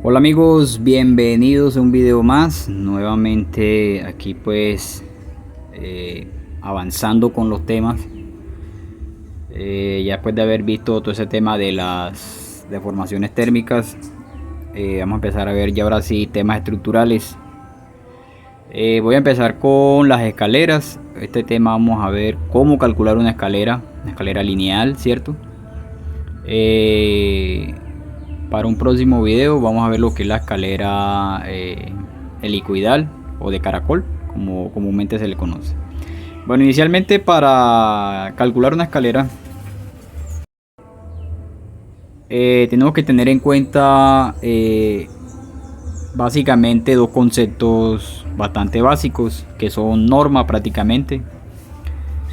Hola amigos, bienvenidos a un video más. Nuevamente aquí pues avanzando con los temas. Ya después de haber visto todo ese tema de las deformaciones térmicas, vamos a empezar a ver ya ahora sí temas estructurales. Voy a empezar con las escaleras. Este tema vamos a ver cómo calcular una escalera lineal, ¿cierto? Para un próximo video vamos a ver lo que es la escalera helicoidal o de caracol, como comúnmente se le conoce. Bueno, inicialmente para calcular una escalera tenemos que tener en cuenta básicamente dos conceptos bastante básicos que son norma prácticamente.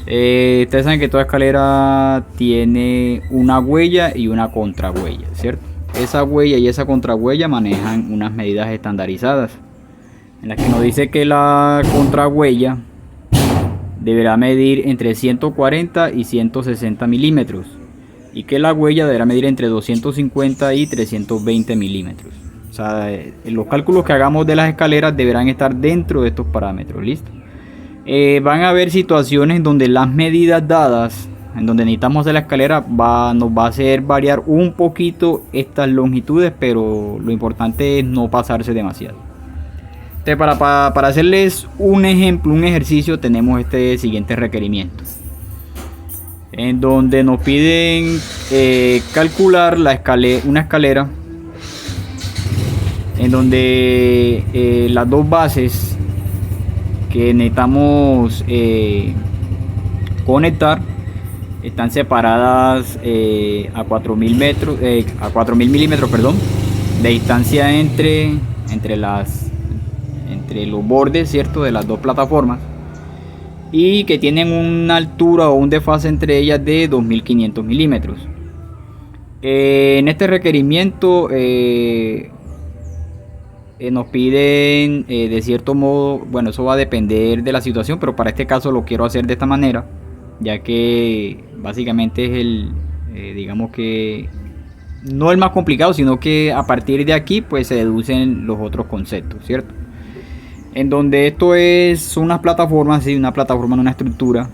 Ustedes saben que toda escalera tiene una huella y una contrahuella, ¿cierto? Esa huella y esa contrahuella manejan unas medidas estandarizadas en las que nos dice que la contrahuella deberá medir entre 140 y 160 milímetros y que la huella deberá medir entre 250 y 320 milímetros. O sea, los cálculos que hagamos de las escaleras deberán estar dentro de estos parámetros. ¿Listo? Van a haber situaciones donde las medidas dadas, en donde necesitamos de la escalera, nos va a hacer variar un poquito estas longitudes, pero lo importante es no pasarse demasiado. Entonces, para hacerles un ejemplo, un ejercicio, tenemos este siguiente requerimiento, en donde nos piden calcular una escalera, en donde las dos bases que necesitamos conectar están separadas a 4000 metros, a 4000 milímetros, perdón, de distancia entre los bordes, cierto, de las dos plataformas, y que tienen una altura o un desfase entre ellas de 2500 milímetros. En este requerimiento nos piden de cierto modo, bueno, eso va a depender de la situación, pero para este caso lo quiero hacer de esta manera, ya que básicamente es digamos que no el más complicado, sino que a partir de aquí pues se deducen los otros conceptos, ¿cierto? En donde son unas plataformas, ¿sí? Una plataforma en una estructura,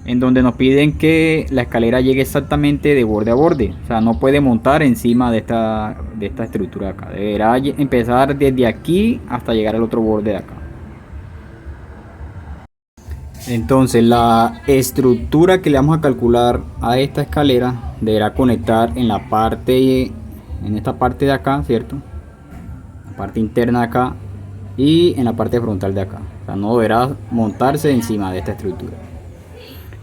en donde nos piden que la escalera llegue exactamente de borde a borde, o sea, no puede montar encima de esta estructura de acá, deberá empezar desde aquí hasta llegar al otro borde de acá. Entonces la estructura que le vamos a calcular a esta escalera deberá conectar en esta parte de acá, ¿cierto? La parte interna de acá y en la parte frontal de acá, o sea, no deberá montarse encima de esta estructura.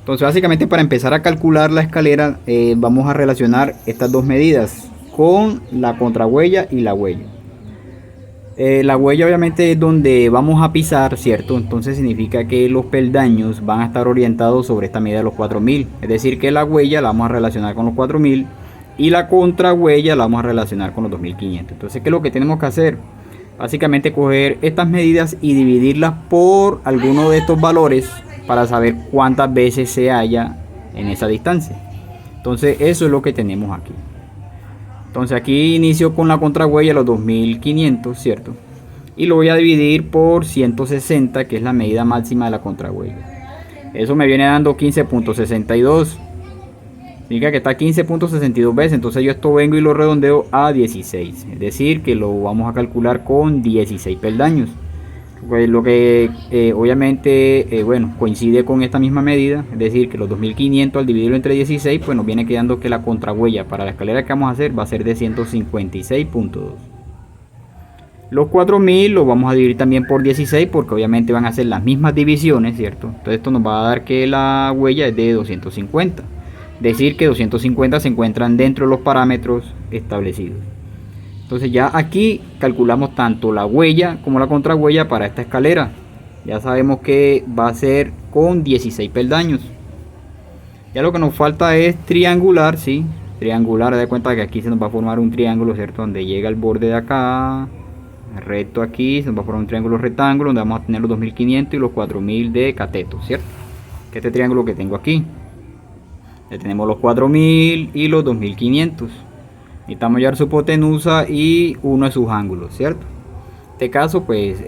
Entonces básicamente para empezar a calcular la escalera vamos a relacionar estas dos medidas con la contrahuella y la huella. La huella obviamente es donde vamos a pisar, ¿cierto? Entonces significa que los peldaños van a estar orientados sobre esta medida de los 4000. Es decir que la huella la vamos a relacionar con los 4000 y la contrahuella la vamos a relacionar con los 2500. Entonces, ¿qué es lo que tenemos que hacer? Básicamente coger estas medidas y dividirlas por alguno de estos valores para saber cuántas veces se halla en esa distancia. Entonces eso es lo que tenemos aquí. Entonces aquí inicio con la contrahuella los 2500, ¿cierto? Y lo voy a dividir por 160, que es la medida máxima de la contrahuella. Eso me viene dando 15.62. Significa que está 15.62 veces. Entonces yo esto vengo y lo redondeo a 16. Es decir, que lo vamos a calcular con 16 peldaños. Pues lo que obviamente bueno, coincide con esta misma medida, es decir que los 2500 al dividirlo entre 16 pues nos viene quedando que la contrahuella para la escalera que vamos a hacer va a ser de 156.2. Los 4000 los vamos a dividir también por 16 porque obviamente van a ser las mismas divisiones, ¿cierto? Entonces esto nos va a dar que la huella es de 250, decir que 250 se encuentran dentro de los parámetros establecidos. Entonces ya aquí calculamos tanto la huella como la contrahuella para esta escalera. Ya sabemos que va a ser con 16 peldaños. Ya lo que nos falta es triangular, ¿sí? Triangular, de cuenta que aquí se nos va a formar un triángulo, ¿cierto? Donde llega el borde de acá, recto aquí, se nos va a formar un triángulo rectángulo donde vamos a tener los 2500 y los 4000 de cateto, ¿cierto? Que este triángulo que tengo aquí. Ya tenemos los 4000 y los 2500. Necesitamos hallar su hipotenusa y uno de sus ángulos, ¿cierto? En este caso, pues,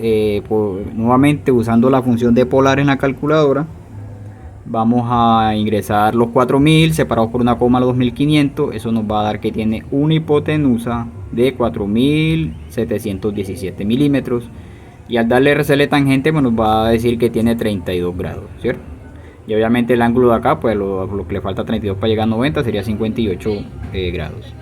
nuevamente usando la función de polar en la calculadora, vamos a ingresar los 4000 separados por una coma, los 2500. Eso nos va a dar que tiene una hipotenusa de 4717 milímetros. Y al darle RCL tangente, pues nos va a decir que tiene 32 grados, ¿cierto? Y obviamente el ángulo de acá, pues lo que le falta 32 para llegar a 90 sería 58 grados.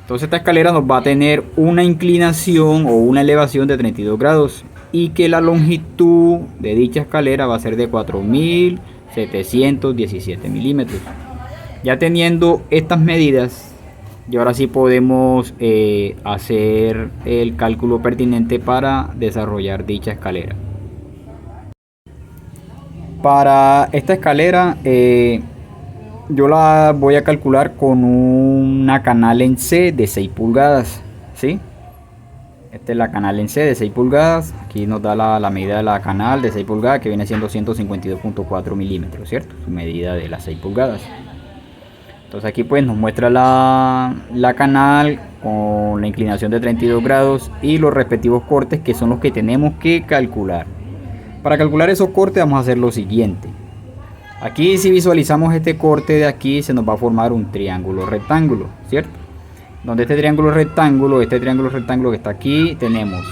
Entonces esta escalera nos va a tener una inclinación o una elevación de 32 grados. Y que la longitud de dicha escalera va a ser de 4717 milímetros. Ya teniendo estas medidas, y ahora sí podemos hacer el cálculo pertinente para desarrollar dicha escalera. Para esta escalera yo la voy a calcular con una canal en C de 6 pulgadas, ¿sí? Esta es la canal en C de 6 pulgadas. Aquí nos da la medida de la canal de 6 pulgadas, que viene siendo 152.4 milímetros, ¿cierto? Su medida de las 6 pulgadas. Entonces aquí pues nos muestra la canal con la inclinación de 32 grados y los respectivos cortes, que son los que tenemos que calcular. Para calcular esos cortes vamos a hacer lo siguiente. Aquí, si visualizamos este corte de aquí, se nos va a formar un triángulo rectángulo, ¿cierto? Donde este triángulo rectángulo que está aquí, tenemos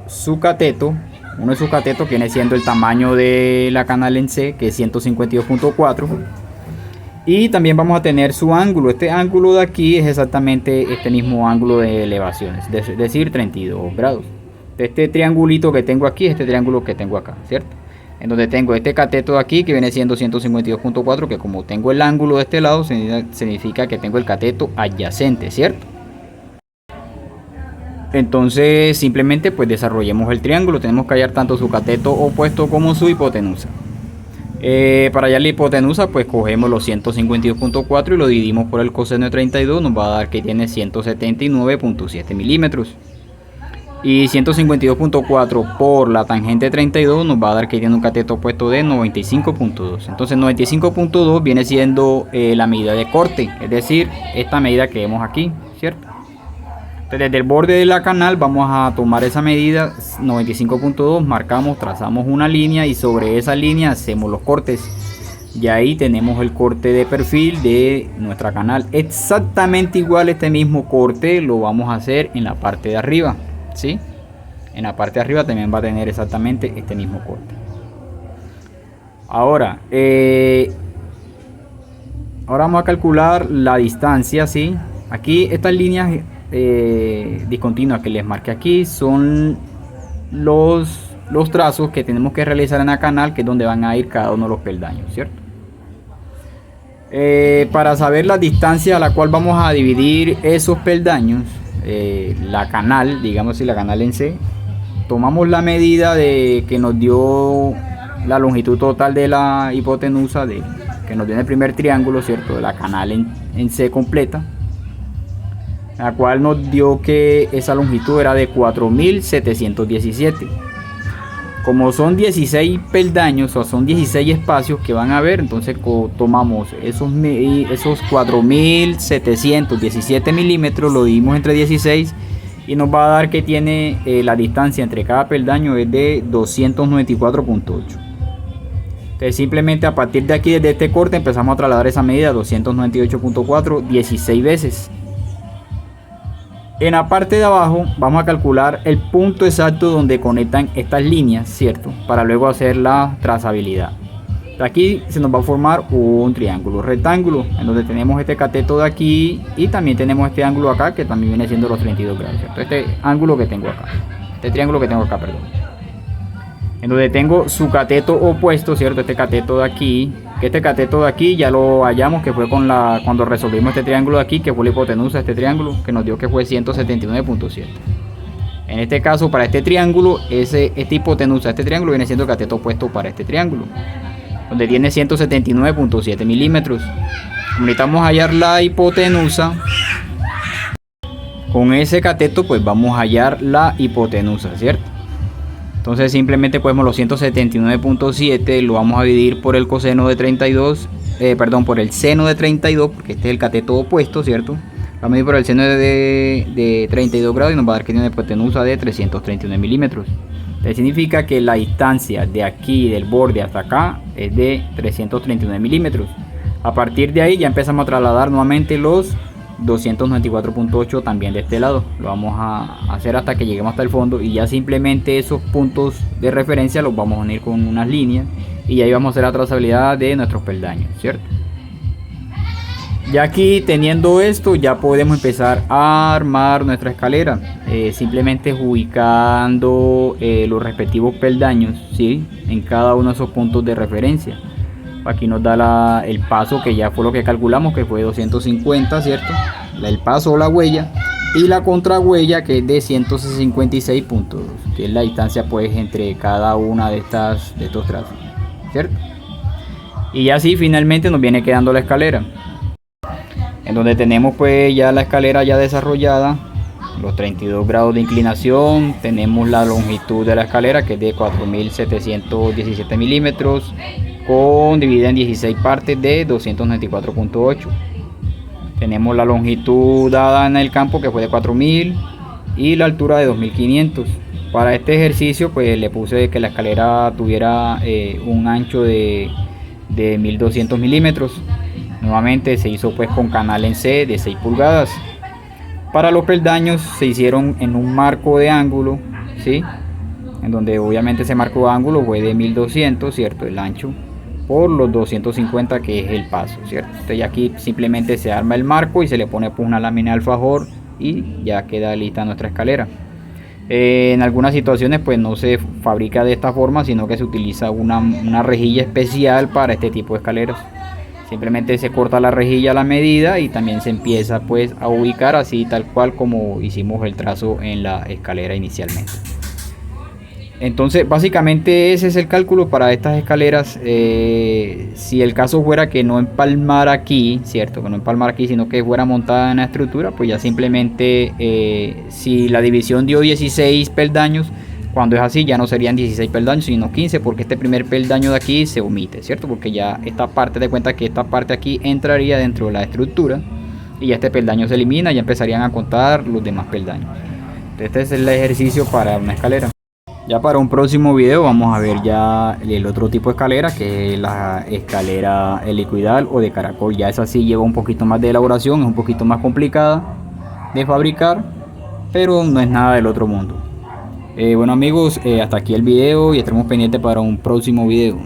su cateto. Uno de sus catetos viene siendo el tamaño de la canal en C, que es 152.4. Y también vamos a tener su ángulo. Este ángulo de aquí es exactamente este mismo ángulo de elevaciones, es decir, 32 grados. Este triangulito que tengo aquí, este triángulo que tengo acá, ¿cierto? En donde tengo este cateto de aquí, que viene siendo 152.4, que como tengo el ángulo de este lado, significa que tengo el cateto adyacente, ¿cierto? Entonces simplemente pues desarrollemos el triángulo. Tenemos que hallar tanto su cateto opuesto como su hipotenusa. Para hallar la hipotenusa, pues cogemos los 152.4 y lo dividimos por el coseno de 32, nos va a dar que tiene 179.7 milímetros. Y 152.4 por la tangente de 32 nos va a dar que tiene un cateto opuesto de 95.2. Entonces 95.2 viene siendo la medida de corte, es decir, esta medida que vemos aquí, ¿cierto? Entonces desde el borde de la canal vamos a tomar esa medida 95.2, marcamos, trazamos una línea y sobre esa línea hacemos los cortes. Y ahí tenemos el corte de perfil de nuestra canal. Exactamente igual este mismo corte lo vamos a hacer en la parte de arriba, ¿sí? En la parte de arriba también va a tener exactamente este mismo corte. Ahora vamos a calcular la distancia, ¿sí? Aquí estas líneas discontinuas que les marqué aquí son los trazos que tenemos que realizar en la canal, que es donde van a ir cada uno de los peldaños, ¿cierto? Para saber la distancia a la cual vamos a dividir esos peldaños, la canal, digamos si la canal en C, tomamos la medida de que nos dio la longitud total de la hipotenusa que nos dio en el primer triángulo, ¿cierto? De la canal en C completa, la cual nos dio que esa longitud era de 4717. Como son 16 peldaños, o son 16 espacios que van a haber, entonces tomamos esos 4717 milímetros, lo dividimos entre 16 y nos va a dar que tiene la distancia entre cada peldaño es de 294.8. Entonces simplemente a partir de aquí, desde este corte, empezamos a trasladar esa medida 298.4 16 veces. En la parte de abajo vamos a calcular el punto exacto donde conectan estas líneas, ¿cierto? Para luego hacer la trazabilidad. Aquí se nos va a formar un triángulo rectángulo, en donde tenemos este cateto de aquí y también tenemos este ángulo acá, que también viene siendo los 32 grados, ¿cierto? Este ángulo que tengo acá, este triángulo que tengo acá, perdón. En donde tengo su cateto opuesto, ¿cierto? Este cateto de aquí, que este cateto de aquí ya lo hallamos, que fue cuando resolvimos este triángulo de aquí, que fue la hipotenusa de este triángulo, que nos dio que fue 179.7. En este caso, para este triángulo, esta hipotenusa de este triángulo viene siendo el cateto opuesto para este triángulo, donde tiene 179.7 milímetros. Como necesitamos hallar la hipotenusa, con ese cateto pues vamos a hallar la hipotenusa, ¿cierto? Entonces simplemente cogemos los 179.7, lo vamos a dividir por el coseno de 32, por el seno de 32, porque este es el cateto opuesto, ¿cierto? Va a medir por el seno de 32 grados y nos va a dar que tiene una hipotenusa de 339 milímetros. Esto significa que la distancia de aquí, del borde hasta acá, es de 339 milímetros. A partir de ahí ya empezamos a trasladar nuevamente los 294.8 también de este lado. Lo vamos a hacer hasta que lleguemos hasta el fondo y ya simplemente esos puntos de referencia los vamos a unir con unas líneas y ahí vamos a hacer la trazabilidad de nuestros peldaños, ¿cierto? Ya aquí teniendo esto ya podemos empezar a armar nuestra escalera, simplemente ubicando los respectivos peldaños, ¿sí?, en cada uno de esos puntos de referencia. Aquí nos da el paso, que ya fue lo que calculamos, que fue 250, ¿cierto? El paso o la huella, y la contrahuella, que es de 156.2, que es la distancia pues entre cada una de estos trazos, ¿cierto? Y así finalmente nos viene quedando la escalera, en donde tenemos pues ya la escalera ya desarrollada, los 32 grados de inclinación, tenemos la longitud de la escalera, que es de 4717 milímetros, dividida en 16 partes de 294.8. Tenemos la longitud dada en el campo, que fue de 4000, y la altura de 2500. Para este ejercicio pues le puse que la escalera tuviera un ancho de 1200 milímetros. Nuevamente se hizo pues con canal en C de 6 pulgadas. Para los peldaños se hicieron en un marco de ángulo, ¿sí?, en donde obviamente ese marco de ángulo fue de 1200, ¿cierto?, el ancho, por los 250 que es el paso, ¿cierto? Entonces ya aquí simplemente se arma el marco y se le pone pues una lámina de alfajor y ya queda lista nuestra escalera. En algunas situaciones pues no se fabrica de esta forma, sino que se utiliza una rejilla especial para este tipo de escaleras. Simplemente se corta la rejilla a la medida y también se empieza pues a ubicar así tal cual como hicimos el trazo en la escalera inicialmente. Entonces básicamente ese es el cálculo para estas escaleras. Si el caso fuera que no empalmara aquí, cierto, que no empalmara aquí, sino que fuera montada en la estructura, pues ya simplemente si la división dio 16 peldaños, cuando es así ya no serían 16 peldaños sino 15, porque este primer peldaño de aquí se omite, cierto, porque ya esta parte, de cuenta que esta parte aquí entraría dentro de la estructura y ya este peldaño se elimina y ya empezarían a contar los demás peldaños. Este es el ejercicio para una escalera. Ya para un próximo video vamos a ver ya el otro tipo de escalera, que es la escalera helicoidal o de caracol. Ya esa sí lleva un poquito más de elaboración, es un poquito más complicada de fabricar, pero no es nada del otro mundo. Bueno amigos, hasta aquí el video y estaremos pendientes para un próximo video.